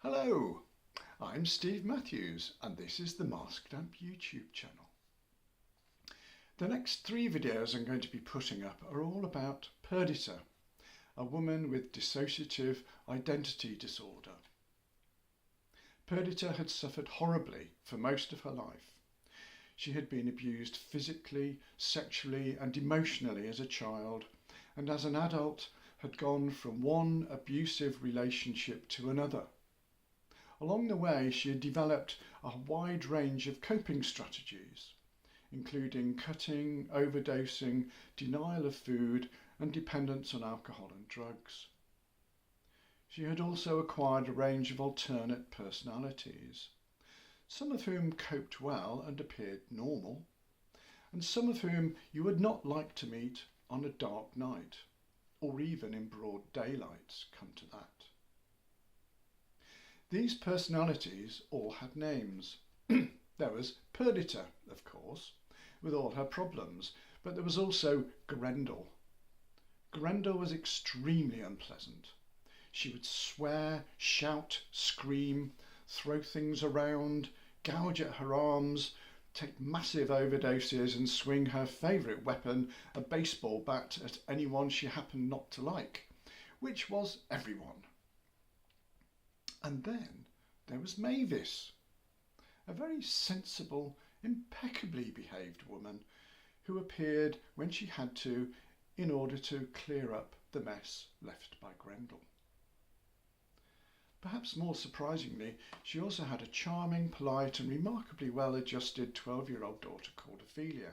Hello, I'm Steve Matthews and this is the Masked Amp YouTube channel. The next 3 videos I'm going to be putting up are all about Perdita, a woman with dissociative identity disorder. Perdita had suffered horribly for most of her life. She had been abused physically, sexually and emotionally as a child, and as an adult had gone from one abusive relationship to another. Along the way, she had developed a wide range of coping strategies, including cutting, overdosing, denial of food, and dependence on alcohol and drugs. She had also acquired a range of alternate personalities, some of whom coped well and appeared normal, and some of whom you would not like to meet on a dark night, or even in broad daylight, come to that. These personalities all had names. There was Perdita, of course, with all her problems, but there was also Grendel. Grendel was extremely unpleasant. She would swear, shout, scream, throw things around, gouge at her arms, take massive overdoses and swing her favourite weapon, a baseball bat, at anyone she happened not to like, which was everyone. And then there was Mavis, a very sensible, impeccably behaved woman who appeared when she had to in order to clear up the mess left by Grendel. Perhaps more surprisingly, she also had a charming, polite and remarkably well-adjusted 12-year-old daughter called Ophelia.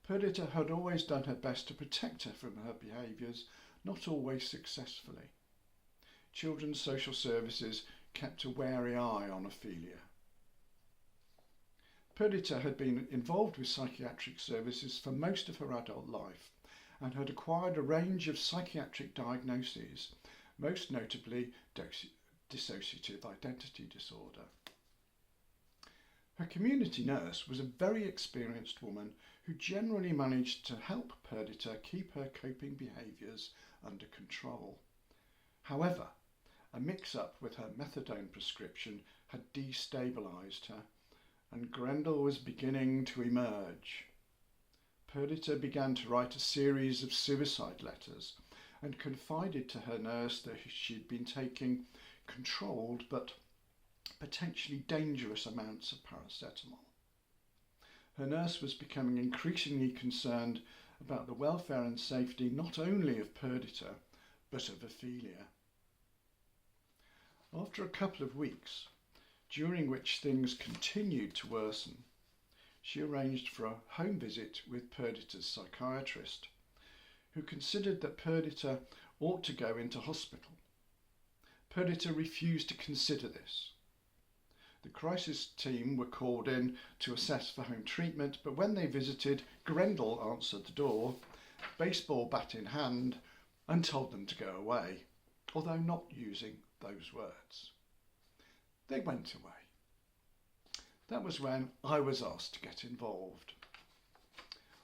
Perdita had always done her best to protect her from her behaviours, not always successfully. Children's social services kept a wary eye on Ophelia. Perdita had been involved with psychiatric services for most of her adult life and had acquired a range of psychiatric diagnoses, most notably dissociative identity disorder. Her community nurse was a very experienced woman who generally managed to help Perdita keep her coping behaviours under control. However, a mix-up with her methadone prescription had destabilised her, and Grendel was beginning to emerge. Perdita began to write a series of suicide letters and confided to her nurse that she'd been taking controlled but potentially dangerous amounts of paracetamol. Her nurse was becoming increasingly concerned about the welfare and safety not only of Perdita but of Ophelia. After a couple of weeks, during which things continued to worsen, she arranged for a home visit with Perdita's psychiatrist, who considered that Perdita ought to go into hospital. Perdita refused to consider this. The crisis team were called in to assess for home treatment, but when they visited, Grendel answered the door, baseball bat in hand, and told them to go away, although not using those words. They went away. That was when I was asked to get involved.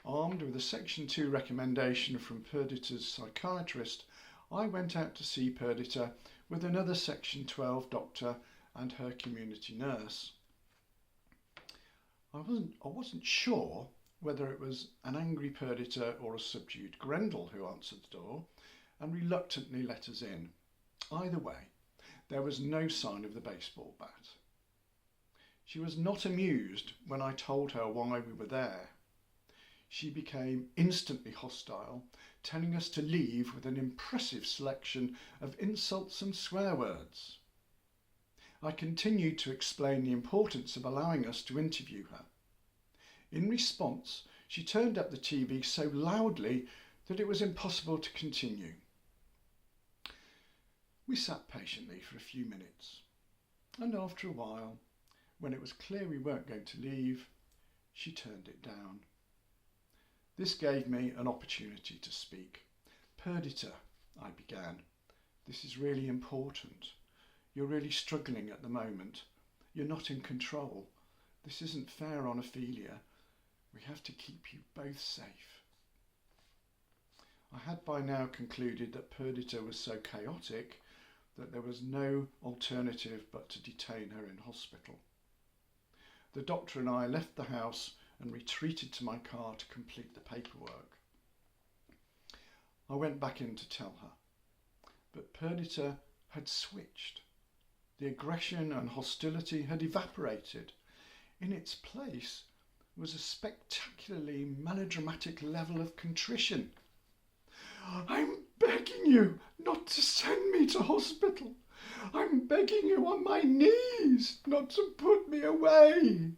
Armed with a Section 2 recommendation from Perdita's psychiatrist, I went out to see Perdita with another Section 12 doctor and her community nurse. I wasn't sure whether it was an angry Perdita or a subdued Grendel who answered the door and reluctantly let us in. Either way, there was no sign of the baseball bat. She was not amused when I told her why we were there. She became instantly hostile, telling us to leave with an impressive selection of insults and swear words. I continued to explain the importance of allowing us to interview her. In response, she turned up the TV so loudly that it was impossible to continue. We sat patiently for a few minutes, and after a while, when it was clear we weren't going to leave, she turned it down. This gave me an opportunity to speak. Perdita, I began, this is really important. You're really struggling at the moment. You're not in control. This isn't fair on Ophelia. We have to keep you both safe. I had by now concluded that Perdita was so chaotic that there was no alternative but to detain her in hospital. The doctor and I left the house and retreated to my car to complete the paperwork. I went back in to tell her, but Perdita had switched. The aggression and hostility had evaporated. In its place was a spectacularly melodramatic level of contrition. "I'm begging you not to send me to hospital. I'm begging you on my knees not to put me away."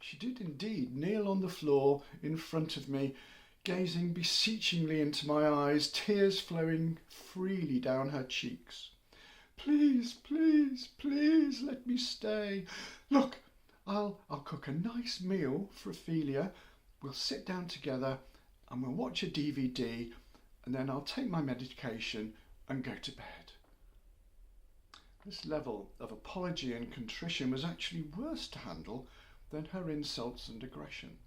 She did indeed kneel on the floor in front of me, gazing beseechingly into my eyes, tears flowing freely down her cheeks. "Please, please, please let me stay. Look, I'll cook a nice meal for Ophelia. We'll sit down together and we'll watch a DVD, and then I'll take my medication and go to bed." This level of apology and contrition was actually worse to handle than her insults and aggression.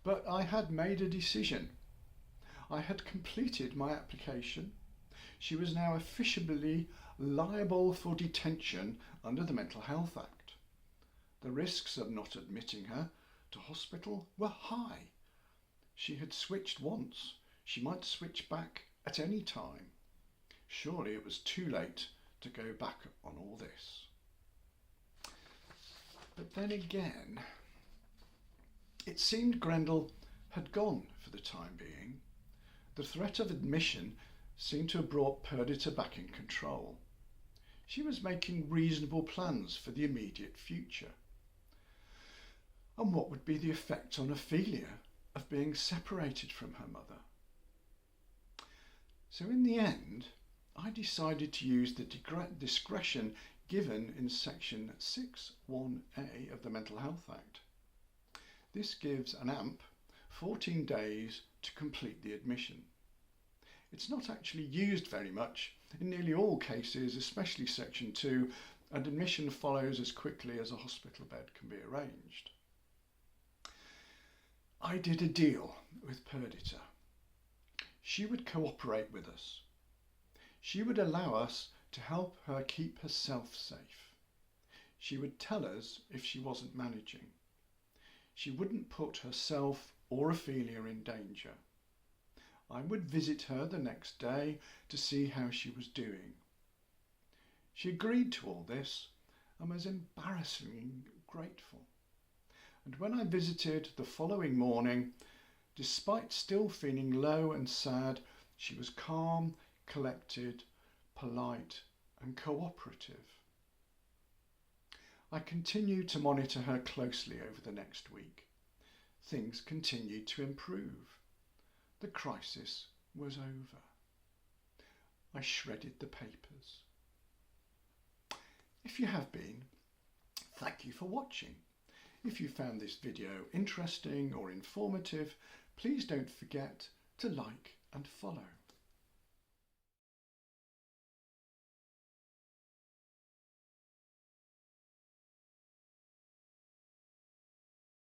But I had made a decision. I had completed my application. She was now officially liable for detention under the Mental Health Act. The risks of not admitting her to hospital were high. She had switched once. She might switch back at any time. Surely it was too late to go back on all this. But then again, it seemed Grendel had gone for the time being. The threat of admission seemed to have brought Perdita back in control. She was making reasonable plans for the immediate future. And what would be the effect on Ophelia of being separated from her mother? So in the end, I decided to use the discretion given in section 6(1)(a) of the Mental Health Act. This gives an AMP 14 days to complete the admission. It's not actually used very much. In nearly all cases, especially section 2, an admission follows as quickly as a hospital bed can be arranged. I did a deal with Perdita. She would cooperate with us. She would allow us to help her keep herself safe. She would tell us if she wasn't managing. She wouldn't put herself or Ophelia in danger. I would visit her the next day to see how she was doing. She agreed to all this and was embarrassingly grateful. And when I visited the following morning, despite still feeling low and sad, she was calm, collected, polite and cooperative. I continued to monitor her closely over the next week. Things continued to improve. The crisis was over. I shredded the papers. If you have been, thank you for watching. If you found this video interesting or informative, please don't forget to like and follow.